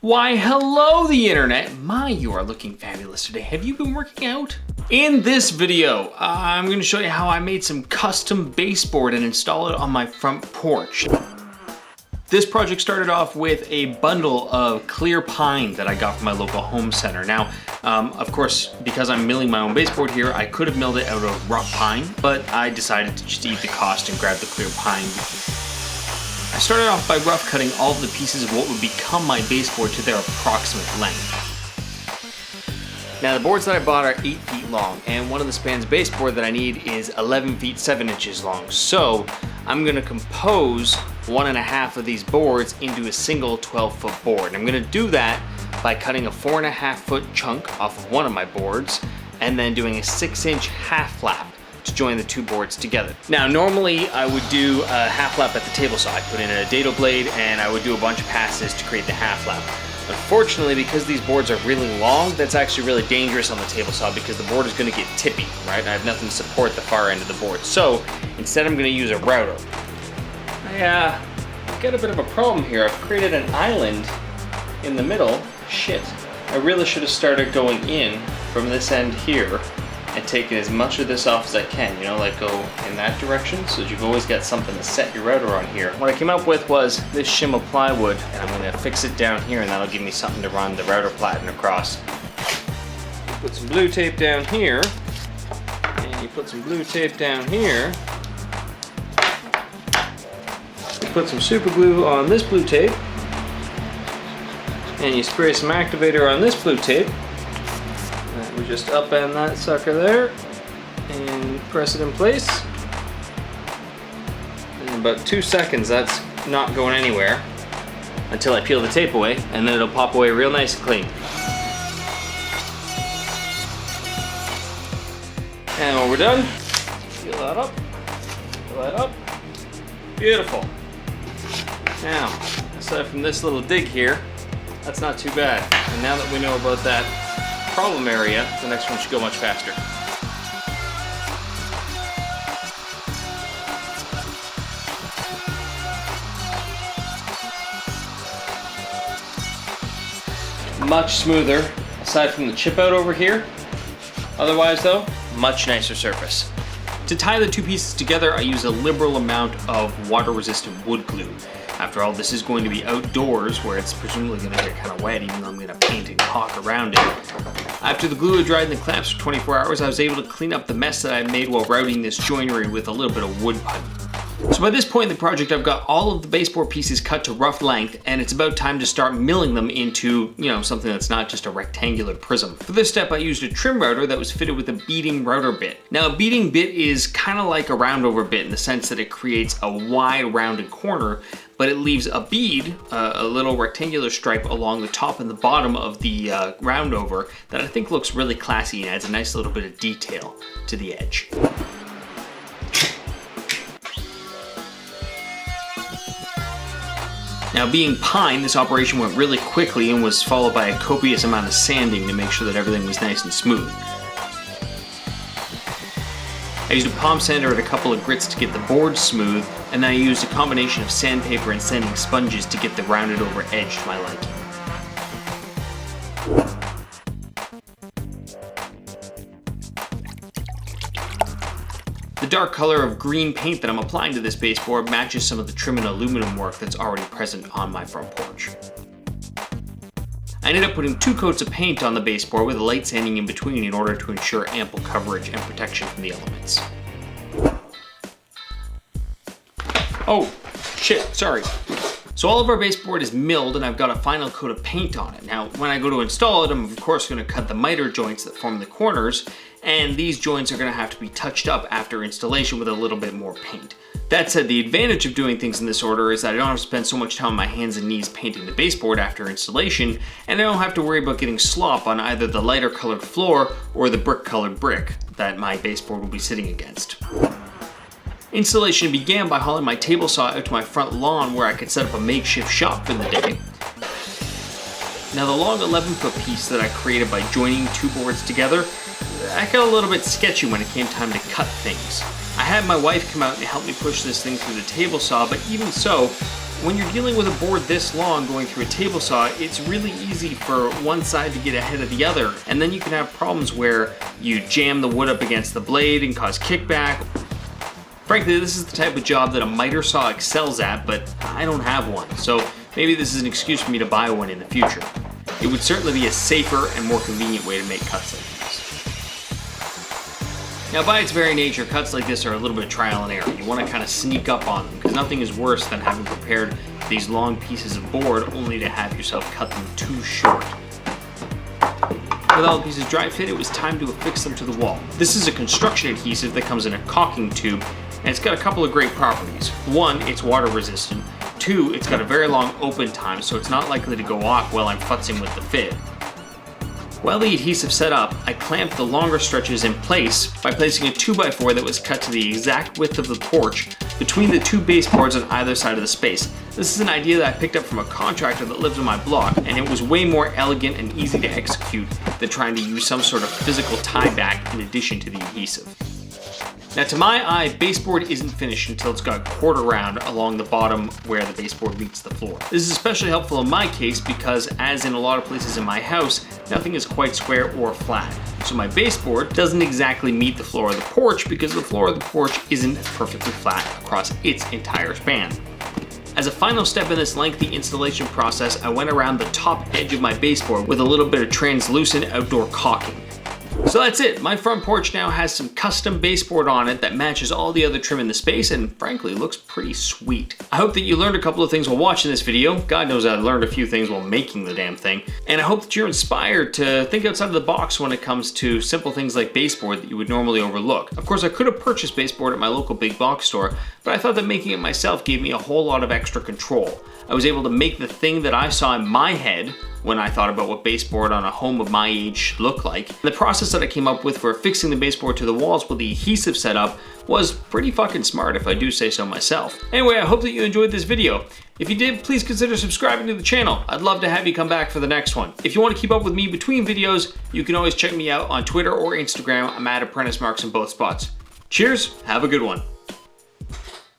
Why, hello the internet. My, you are looking fabulous today. Have you been working out? In this video, I'm going to show you how I made some custom baseboard and install it on my front porch. This project started off with a bundle of clear pine that I got from my local home center. Now, of course, because I'm milling my own baseboard here, I could have milled it out of rough pine, but I decided to just eat the cost and grab the clear pine. I started off by rough cutting all of the pieces of what would become my baseboard to their approximate length. Now the boards that I bought are 8 feet long, and one of the spans baseboard that I need is 11 feet 7 inches long. So I'm gonna compose 1.5 of these boards into a single 12-foot board. And I'm gonna do that by cutting a 4.5-foot chunk off of one of my boards and then doing a 6-inch half flap to join the two boards together. Now normally I would do a half lap at the table saw. I'd put in a dado blade and I would do a bunch of passes to create the half lap. Unfortunately, because these boards are really long, that's actually really dangerous on the table saw because the board is going to get tippy, right? I have nothing to support the far end of the board. So instead I'm going to use a router. I got a bit of a problem here. I've created an island in the middle. Shit. I really should have started going in from this end here and taking as much of this off as I can, you know, like go in that direction so that you've always got something to set your router on here. What I came up with was this shim of plywood, and I'm gonna fix it down here and that'll give me something to run the router platen across. Put some blue tape down here, and you put some blue tape down here. You put some super glue on this blue tape, and you spray some activator on this blue tape. We just upend that sucker there and press it in place. In about 2 seconds, that's not going anywhere until I peel the tape away, and then it'll pop away real nice and clean. And when we're done, peel that up, peel that up. Beautiful. Now, aside from this little dig here, that's not too bad. And now that we know about that problem area, the next one should go much faster. Much smoother, aside from the chip out over here. Otherwise though, much nicer surface. To tie the two pieces together, I use a liberal amount of water-resistant wood glue. After all, this is going to be outdoors where it's presumably going to get kind of wet, even though I'm going to paint and caulk around it. After the glue had dried in the clamps for 24 hours, I was able to clean up the mess that I made while routing this joinery with a little bit of wood pipe. So by this point in the project, I've got all of the baseboard pieces cut to rough length, and it's about time to start milling them into, you know, something that's not just a rectangular prism. For this step, I used a trim router that was fitted with a beading router bit. Now, a beading bit is kind of like a roundover bit in the sense that it creates a wide rounded corner, but it leaves a bead, a little rectangular stripe along the top and the bottom of the roundover that I think looks really classy and adds a nice little bit of detail to the edge. Now, being pine, this operation went really quickly and was followed by a copious amount of sanding to make sure that everything was nice and smooth. I used a palm sander and a couple of grits to get the board smooth, and then I used a combination of sandpaper and sanding sponges to get the rounded over edge to my liking. The dark color of green paint that I'm applying to this baseboard matches some of the trim and aluminum work that's already present on my front porch. I ended up putting 2 coats of paint on the baseboard with a light sanding in between in order to ensure ample coverage and protection from the elements. Oh, shit, sorry. So all of our baseboard is milled and I've got a final coat of paint on it. Now, when I go to install it, I'm of course going to cut the miter joints that form the corners, and these joints are going to have to be touched up after installation with a little bit more paint. That said, the advantage of doing things in this order is that I don't have to spend so much time on my hands and knees painting the baseboard after installation, and I don't have to worry about getting slop on either the lighter colored floor or the brick colored brick that my baseboard will be sitting against. Installation began by hauling my table saw out to my front lawn where I could set up a makeshift shop for the day. Now the long 11-foot piece that I created by joining 2 boards together, I got a little bit sketchy when it came time to cut things. I had my wife come out and help me push this thing through the table saw, but even so, when you're dealing with a board this long going through a table saw, it's really easy for one side to get ahead of the other, and then you can have problems where you jam the wood up against the blade and cause kickback. Frankly, this is the type of job that a miter saw excels at, but I don't have one, so maybe this is an excuse for me to buy one in the future. It would certainly be a safer and more convenient way to make cuts like this. Now, by its very nature, cuts like this are a little bit of trial and error. You want to kind of sneak up on them, because nothing is worse than having prepared these long pieces of board only to have yourself cut them too short. With all the pieces dry fit, it was time to affix them to the wall. This is a construction adhesive that comes in a caulking tube, and it's got a couple of great properties. One, it's water resistant. Two, it's got a very long open time, so it's not likely to go off while I'm futzing with the fit. While the adhesive set up, I clamped the longer stretches in place by placing a 2x4 that was cut to the exact width of the porch between the two baseboards on either side of the space. This is an idea that I picked up from a contractor that lives on my block, and it was way more elegant and easy to execute than trying to use some sort of physical tie back in addition to the adhesive. Now, to my eye, baseboard isn't finished until it's got quarter round along the bottom where the baseboard meets the floor. This is especially helpful in my case because, as in a lot of places in my house, nothing is quite square or flat. So my baseboard doesn't exactly meet the floor of the porch because the floor of the porch isn't perfectly flat across its entire span. As a final step in this lengthy installation process, I went around the top edge of my baseboard with a little bit of translucent outdoor caulking. So that's it. My front porch now has some custom baseboard on it that matches all the other trim in the space and frankly looks pretty sweet. I hope that you learned a couple of things while watching this video. God knows I learned a few things while making the damn thing. And I hope that you're inspired to think outside of the box when it comes to simple things like baseboard that you would normally overlook. Of course, I could have purchased baseboard at my local big box store, but I thought that making it myself gave me a whole lot of extra control. I was able to make the thing that I saw in my head when I thought about what baseboard on a home of my age should look like. And the process that I came up with for affixing the baseboard to the walls with the adhesive setup was pretty fucking smart, if I do say so myself. Anyway, I hope that you enjoyed this video. If you did, please consider subscribing to the channel. I'd love to have you come back for the next one. If you want to keep up with me between videos, you can always check me out on Twitter or Instagram. I'm at Apprentice Marks in both spots. Cheers, have a good one.